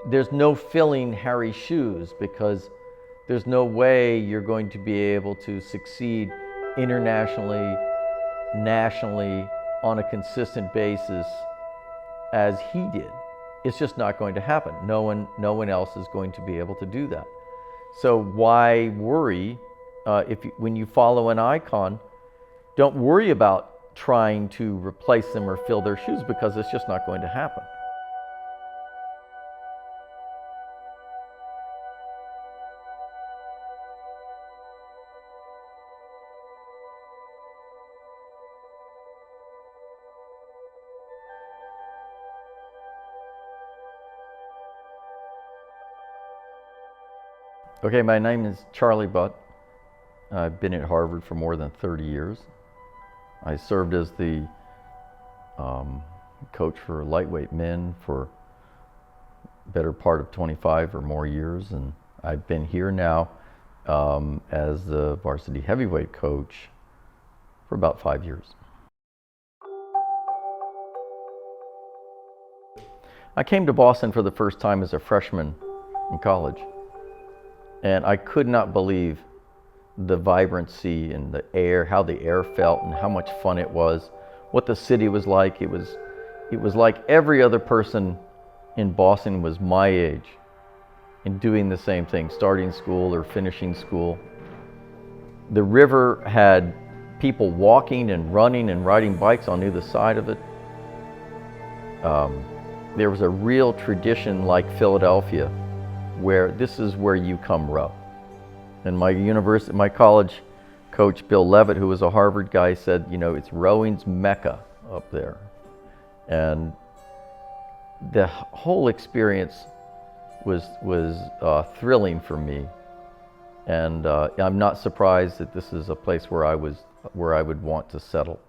there's no filling Harry's shoes, because there's no way you're going to be able to succeed internationally, nationally, on a consistent basis as he did. It's just not going to happen. No one else is going to be able to do that. So why worry? When you follow an icon, don't worry about trying to replace them or fill their shoes, because it's just not going to happen. Okay, my name is Charlie Butt. I've been at Harvard for more than 30 years. I served as the coach for lightweight men for the better part of 25 or more years, and I've been here now as the varsity heavyweight coach for about 5 years. I came to Boston for the first time as a freshman in college. And I could not believe the vibrancy and the air, how the air felt and how much fun it was, what the city was like. It was like every other person in Boston was my age and doing the same thing, starting school or finishing school. The river had people walking and running and riding bikes on either side of it. There was a real tradition like Philadelphia, where this is where you come row. And my college coach, Bill Levitt, who was a Harvard guy, said, it's rowing's mecca up there. And the whole experience was thrilling for me. And I'm not surprised that this is a place where I would want to settle.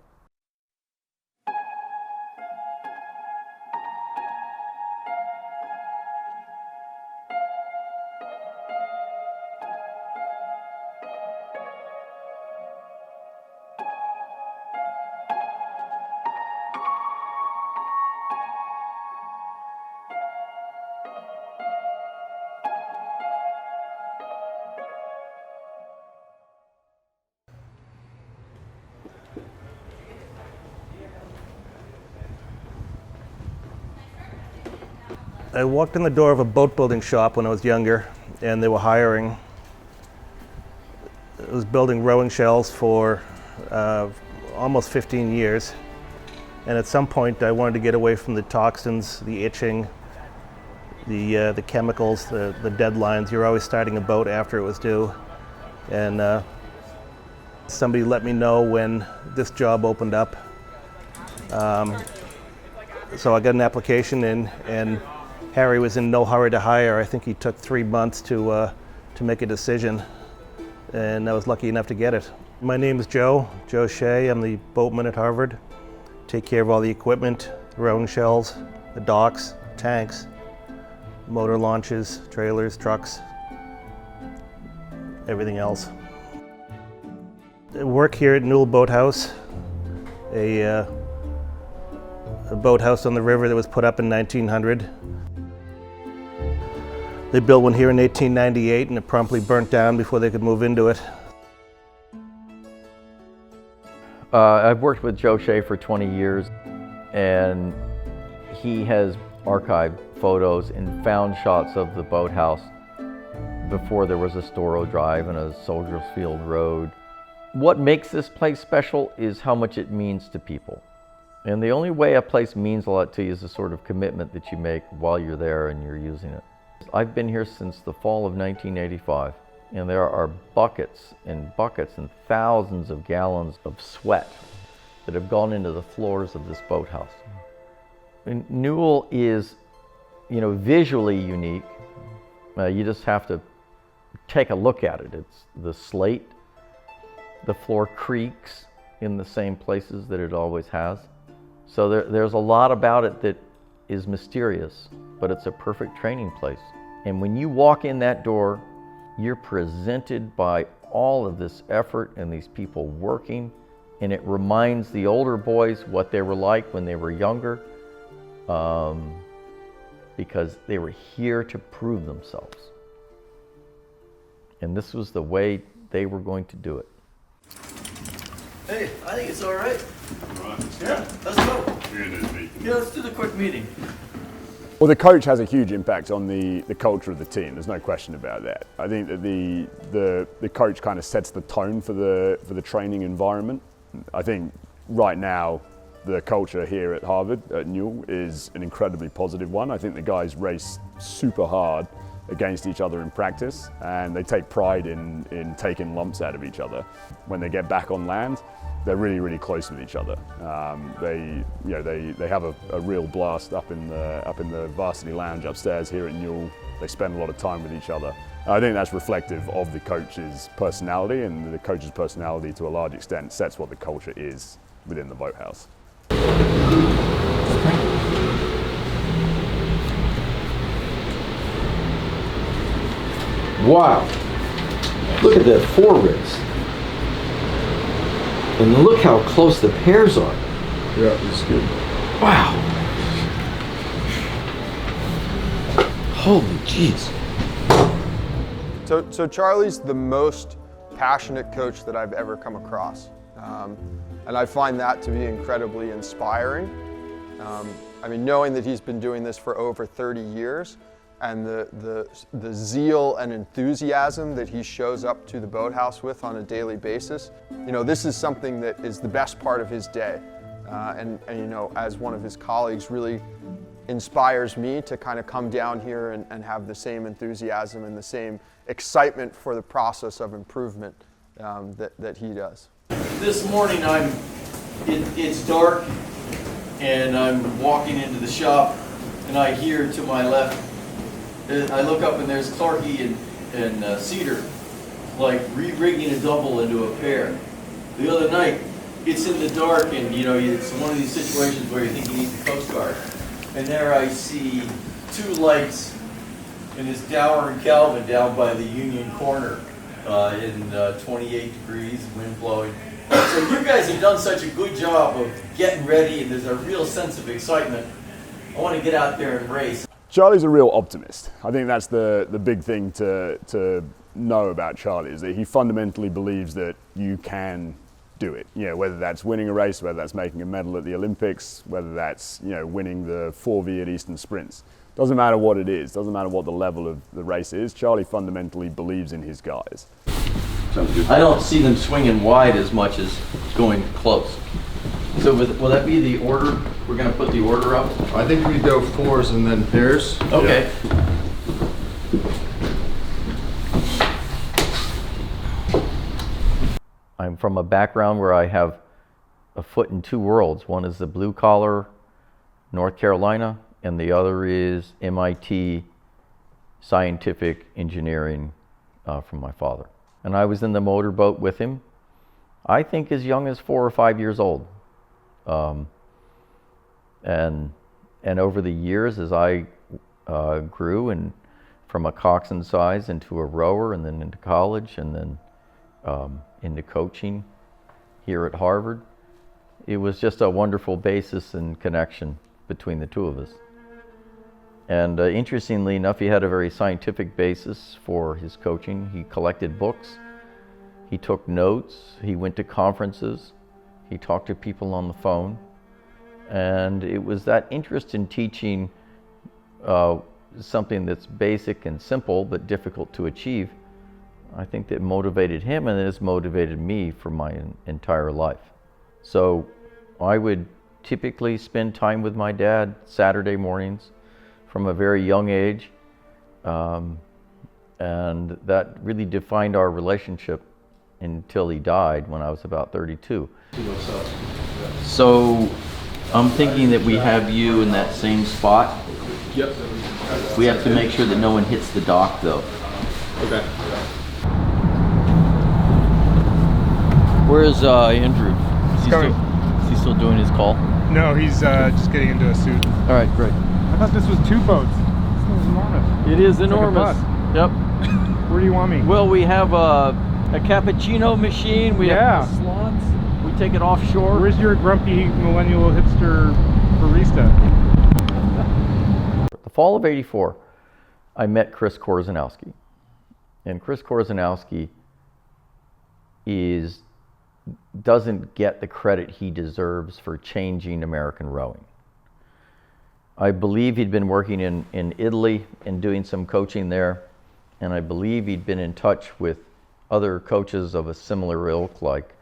I walked in the door of a boat building shop when I was younger, and they were hiring. I was building rowing shells for almost 15 years. And at some point I wanted to get away from the toxins, the itching, the chemicals, the deadlines. You're always starting a boat after it was due. And somebody let me know when this job opened up. So I got an application in, and Harry was in no hurry to hire. I think he took 3 months to make a decision, and I was lucky enough to get it. My name is Joe Shea. I'm the boatman at Harvard. Take care of all the equipment, the rowing shells, the docks, tanks, motor launches, trailers, trucks, everything else. I work here at Newell Boathouse, a boathouse on the river that was put up in 1900. They built one here in 1898, and it promptly burnt down before they could move into it. I've worked with Joe Shea for 20 years, and he has archived photos and found shots of the boathouse before there was a Storrow Drive and a Soldiers Field Road. What makes this place special is how much it means to people. And the only way a place means a lot to you is the sort of commitment that you make while you're there and you're using it. I've been here since the fall of 1985, and there are buckets and buckets and thousands of gallons of sweat that have gone into the floors of this boathouse. And Newell is, visually unique. You just have to take a look at it. It's the slate. The floor creaks in the same places that it always has. So there's a lot about it that is mysterious, but it's a perfect training place. And when you walk in that door, you're presented by all of this effort and these people working, and it reminds the older boys what they were like when they were younger. because they were here to prove themselves. And this was the way they were going to do it. Hey, I think it's all right. All right. Yeah, let's go. We're gonna do the meeting. Yeah, let's do the quick meeting. Well, the coach has a huge impact on the culture of the team. There's no question about that. I think that the coach kind of sets the tone for the training environment. I think right now the culture here at Harvard, at Newell, is an incredibly positive one. I think the guys race super hard against each other in practice, and they take pride in taking lumps out of each other. When they get back on land, they're really, really close with each other. They have a real blast up in the varsity lounge upstairs here at Newell. They spend a lot of time with each other. I think that's reflective of the coach's personality, and the coach's personality to a large extent sets what the culture is within the boathouse. Wow, look at that forwards. And look how close the pairs are. Yeah, it's good. Wow. Holy jeez. So Charlie's the most passionate coach that I've ever come across. And I find that to be incredibly inspiring. I mean, knowing that he's been doing this for over 30 years, and the zeal and enthusiasm that he shows up to the boathouse with on a daily basis, you know, this is something that is the best part of his day. And you know, as one of his colleagues, really inspires me to kind of come down here and have the same enthusiasm and the same excitement for the process of improvement that he does. This morning it's dark and I'm walking into the shop and I hear to my left, I look up and there's Clarkey and Cedar like re-rigging a double into a pair. The other night it's in the dark and you know it's one of these situations where you think you need the Coast Guard. And there I see two lights in this Dower and Calvin down by the Union Corner in 28 degrees, wind blowing. So you guys have done such a good job of getting ready and there's a real sense of excitement. I want to get out there and race. Charlie's a real optimist. I think that's the big thing to know about Charlie, is that he fundamentally believes that you can do it. You know, whether that's winning a race, whether that's making a medal at the Olympics, whether that's, you know, winning the 4V at Eastern Sprints. Doesn't matter what it is, doesn't matter what the level of the race is, Charlie fundamentally believes in his guys. I don't see them swinging wide as much as going close. So will that be the order? We're going to put the order up? I think we go fours and then pairs. Okay. I'm from a background where I have a foot in two worlds. One is the blue collar, North Carolina, and the other is MIT scientific engineering from my father. And I was in the motorboat with him, I think as young as 4 or 5 years old. And over the years, as I grew and from a coxswain size into a rower and then into college and then into coaching here at Harvard, it was just a wonderful basis and connection between the two of us. And interestingly enough, he had a very scientific basis for his coaching. He collected books, he took notes, he went to conferences, he talked to people on the phone. And it was that interest in teaching something that's basic and simple but difficult to achieve, I think, that motivated him, and it has motivated me for my entire life. So I would typically spend time with my dad Saturday mornings from a very young age, and that really defined our relationship until he died when I was about 32. So I'm thinking that we have you in that same spot. Yep. We have to make sure that no one hits the dock though. Okay. Where is Andrew? Is he still doing his call? No, he's just getting into a suit. All right, great. I thought this was 2 boats. This thing is enormous. It is Like a enormous. bus. Yep. Where do you want me? Well, we have a cappuccino machine. We have slots. We take it offshore. Where's your grumpy millennial hipster barista? The fall of '84, I met Chris Korzeniowski. And Chris Korzeniowski doesn't get the credit he deserves for changing American rowing. I believe he'd been working in Italy and doing some coaching there, and I believe he'd been in touch with other coaches of a similar ilk, like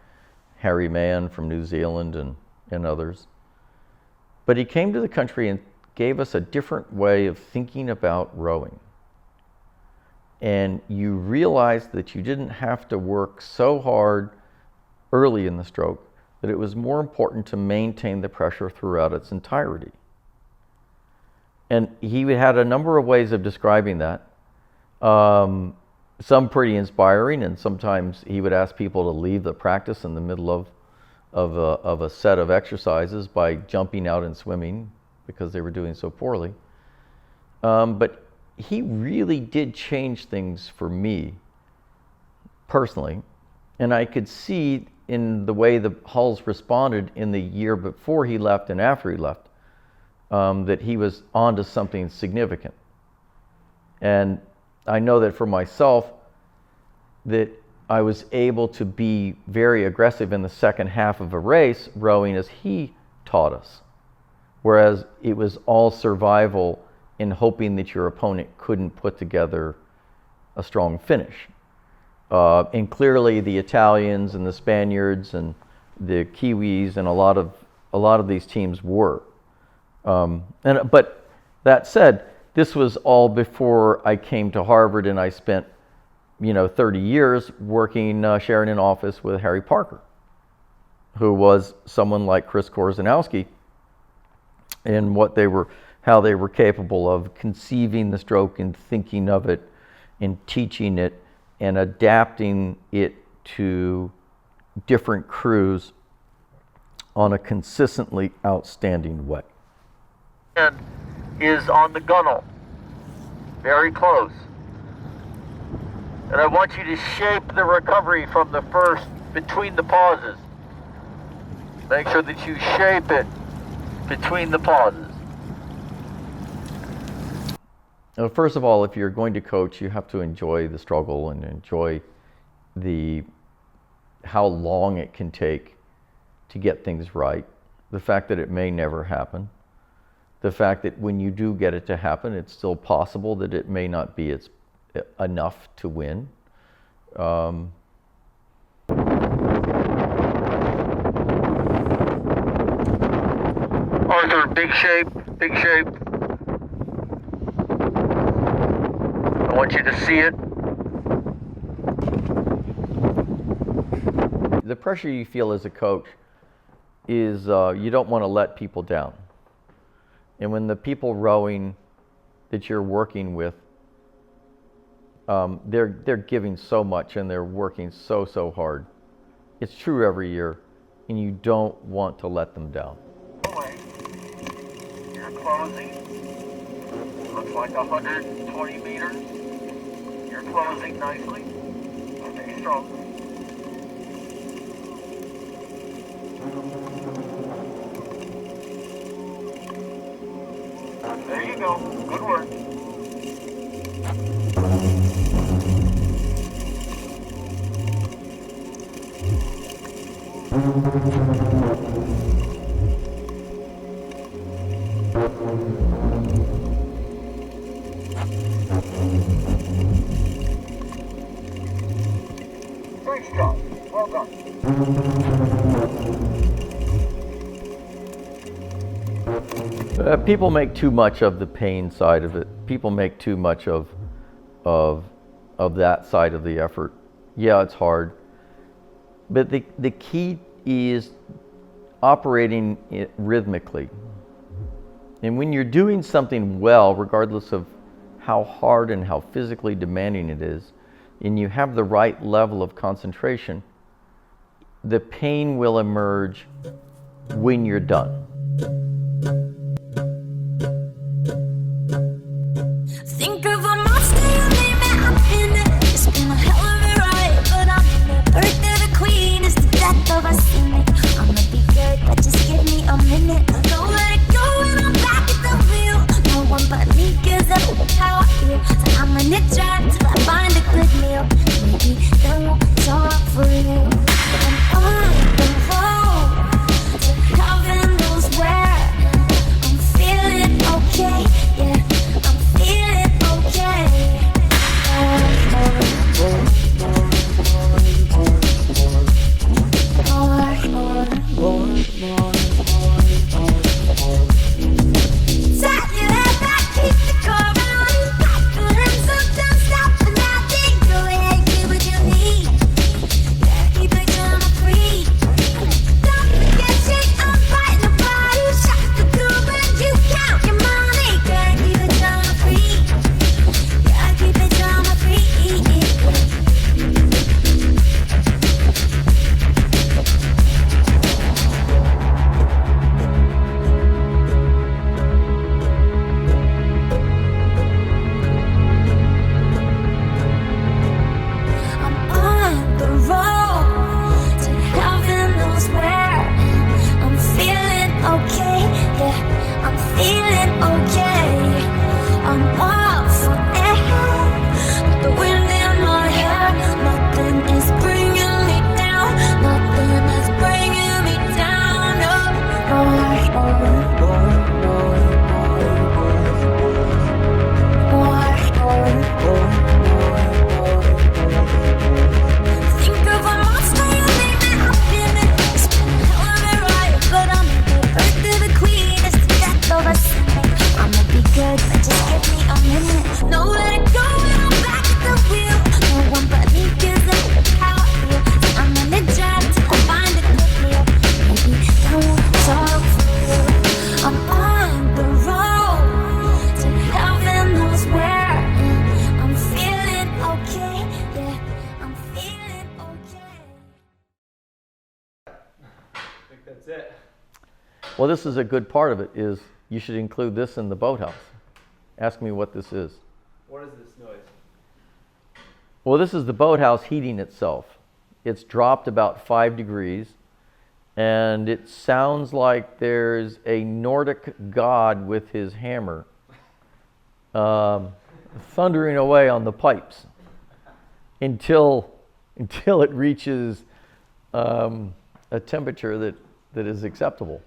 Harry Mann from New Zealand and others. But he came to the country and gave us a different way of thinking about rowing. And you realized that you didn't have to work so hard early in the stroke, that it was more important to maintain the pressure throughout its entirety. And he had a number of ways of describing that. Some pretty inspiring, and sometimes he would ask people to leave the practice in the middle of a set of exercises by jumping out and swimming because they were doing so poorly. But he really did change things for me personally, and I could see in the way the Hulls responded in the year before he left and after he left that he was onto something significant. And I know that for myself, that I was able to be very aggressive in the second half of a race rowing as he taught us, whereas it was all survival in hoping that your opponent couldn't put together a strong finish. And clearly the Italians and the Spaniards and the Kiwis and a lot of these teams were. But that said, this was all before I came to Harvard, and I spent 30 years working, sharing an office with Harry Parker, who was someone like Chris Korzeniowski, and how they were capable of conceiving the stroke and thinking of it and teaching it and adapting it to different crews on a consistently outstanding way. And is on the gunnel, very close. And I want you to shape the recovery from the first, between the pauses. Make sure that you shape it between the pauses. First of all, if you're going to coach, you have to enjoy the struggle and enjoy how long it can take to get things right. The fact that it may never happen. The fact that when you do get it to happen, it's still possible that it may not be enough to win. Arthur, big shape, big shape. I want you to see it. The pressure you feel as a coach is you don't want to let people down. And when the people rowing that you're working with, they're giving so much and they're working so hard. It's true every year, and you don't want to let them down. You're closing. Looks like 120 meters. You're closing nicely. Stay strong. There you go. Good work. Great job. Well done. People make too much of the pain side of it. People make too much of that side of the effort. Yeah, it's hard. But the key is operating it rhythmically. And when you're doing something well, regardless of how hard and how physically demanding it is, and you have the right level of concentration, the pain will emerge when you're done. Think of a monster, you name it, I'm in it. It's been a hell of a ride, but I'm in it. Birth of the queen is the death of a cynic. I'ma be good, but just give me a minute. Don't let it go when I'm back at the wheel. No one but me can That's it. Well, this is a good part of it, is you should include this in the boathouse. Ask me what this is. What is this noise? Well, this is the boathouse heating itself. It's dropped about 5 degrees, and it sounds like there's a Nordic god with his hammer thundering away on the pipes until it reaches a temperature that is acceptable.